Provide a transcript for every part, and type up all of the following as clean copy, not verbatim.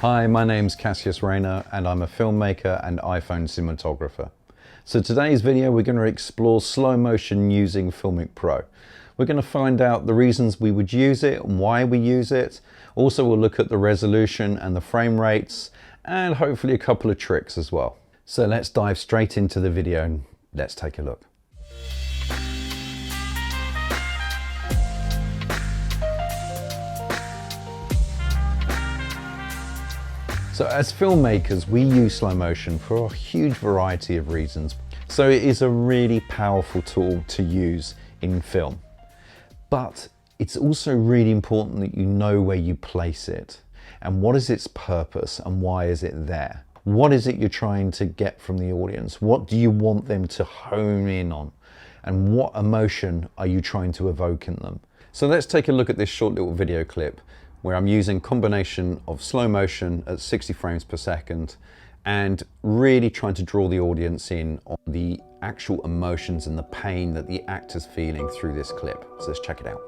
Hi, my name's Cassius Rayner and I'm a filmmaker and iPhone cinematographer. So today's video we're going to explore slow motion using Filmic Pro. We're going to find out the reasons we would use it and why we use it. Also we'll look at the resolution and the frame rates and hopefully a couple of tricks as well. So let's dive straight into the video and let's take a look. So as filmmakers, we use slow motion for a huge variety of reasons. So it is a really powerful tool to use in film. But it's also really important that you know where you place it and what is its purpose and why is it there. What is it you're trying to get from the audience? What do you want them to hone in on? And what emotion are you trying to evoke in them? So let's take a look at this short little video clip where I'm using a combination of slow motion at 60 frames per second and really trying to draw the audience in on the actual emotions and the pain that the actor's feeling through this clip. So let's check it out.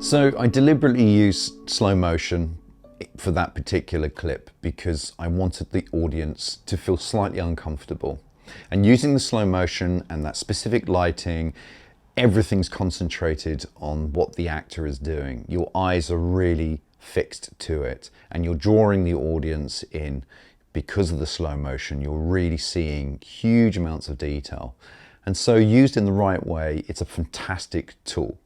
So I deliberately used slow motion for that particular clip because I wanted the audience to feel slightly uncomfortable. And using the slow motion and that specific lighting, everything's concentrated on what the actor is doing. Your eyes are really fixed to it and you're drawing the audience in because of the slow motion. You're really seeing huge amounts of detail. And so used in the right way, it's a fantastic tool.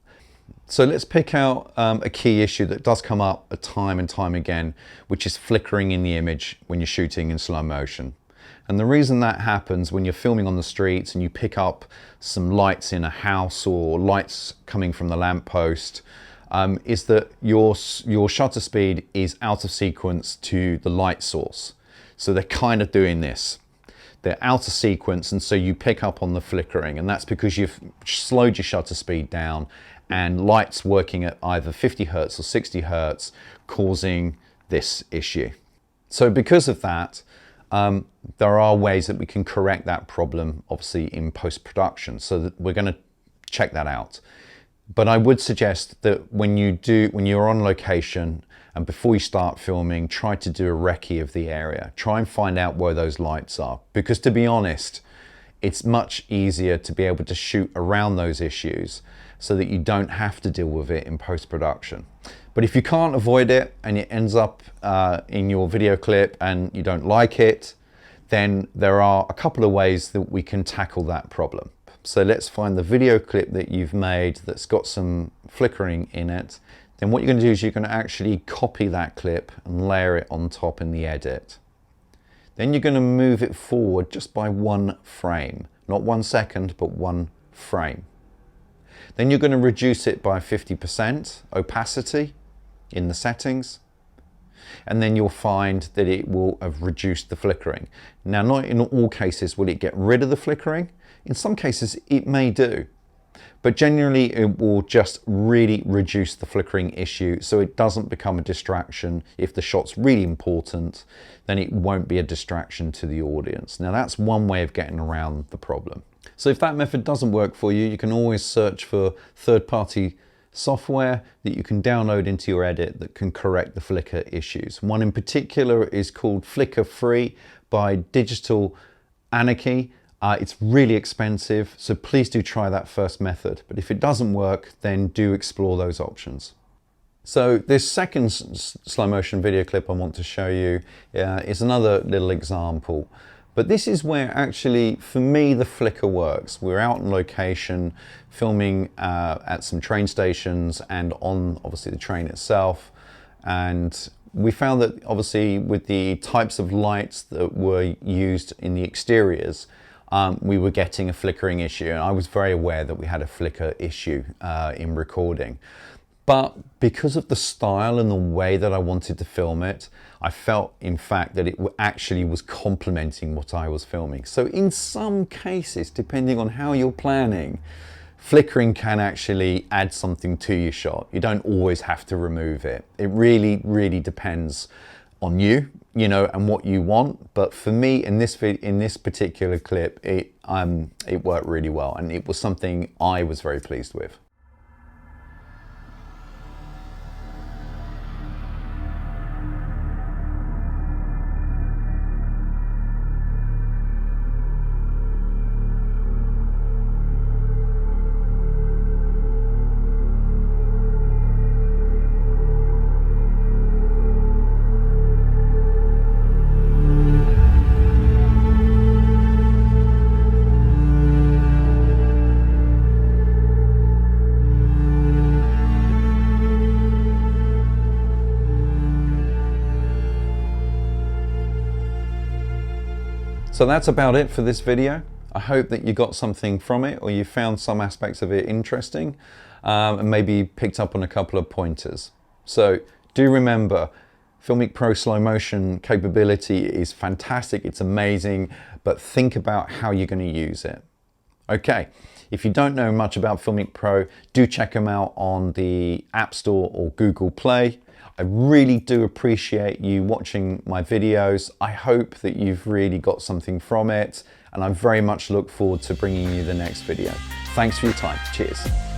So let's pick out a key issue that does come up time and time again, which is flickering in the image when you're shooting in slow motion. And the reason that happens when you're filming on the streets and you pick up some lights in a house or lights coming from the lamppost, is that your shutter speed is out of sequence to the light source. So they're kind of doing this. They're out of sequence, and so you pick up on the flickering, and that's because you've slowed your shutter speed down and light's working at either 50 Hertz or 60 Hertz, causing this issue. So because of that, there are ways that we can correct that problem, obviously in post-production, so that we're going to check that out. But I would suggest that when you're on location and before you start filming, try to do a recce of the area. Try and find out where those lights are, because to be honest, it's much easier to be able to shoot around those issues so that you don't have to deal with it in post-production. But if you can't avoid it and it ends up in your video clip and you don't like it, then there are a couple of ways that we can tackle that problem. So let's find the video clip that you've made that's got some flickering in it. Then what you're going to do is you're going to actually copy that clip and layer it on top in the edit. Then you're going to move it forward just by 1 frame, not 1 second, but 1 frame. Then you're going to reduce it by 50% opacity in the settings. And then you'll find that it will have reduced the flickering. Now, not in all cases will it get rid of the flickering. In some cases it may do, but generally it will just really reduce the flickering issue so it doesn't become a distraction. If the shot's really important, then it won't be a distraction to the audience. Now that's one way of getting around the problem. So if that method doesn't work for you, you can always search for third-party software that you can download into your edit that can correct the flicker issues. One in particular is called Flicker Free by Digital Anarchy. It's really expensive, so please do try that first method. But if it doesn't work, then do explore those options. So this second slow motion video clip I want to show you is another little example. But this is where actually, for me, the flicker works. We're out on location, filming at some train stations and on, obviously, the train itself. And we found that, obviously, with the types of lights that were used in the exteriors, we were getting a flickering issue, and I was very aware that we had a flicker issue in recording. But because of the style and the way that I wanted to film it, I felt, in fact, that it actually was complementing what I was filming. So in some cases, depending on how you're planning, flickering can actually add something to your shot. You don't always have to remove it. It really, really depends on you, and what you want. But for me, in this particular clip, it worked really well, and it was something I was very pleased with. So that's about it for this video. I hope that you got something from it, or you found some aspects of it interesting, and maybe picked up on a couple of pointers. So do remember, Filmic Pro slow motion capability is fantastic, it's amazing, but think about how you're going to use it. Okay, if you don't know much about Filmic Pro, do check them out on the App Store or Google Play. I really do appreciate you watching my videos. I hope that you've really got something from it, and I very much look forward to bringing you the next video. Thanks for your time. Cheers.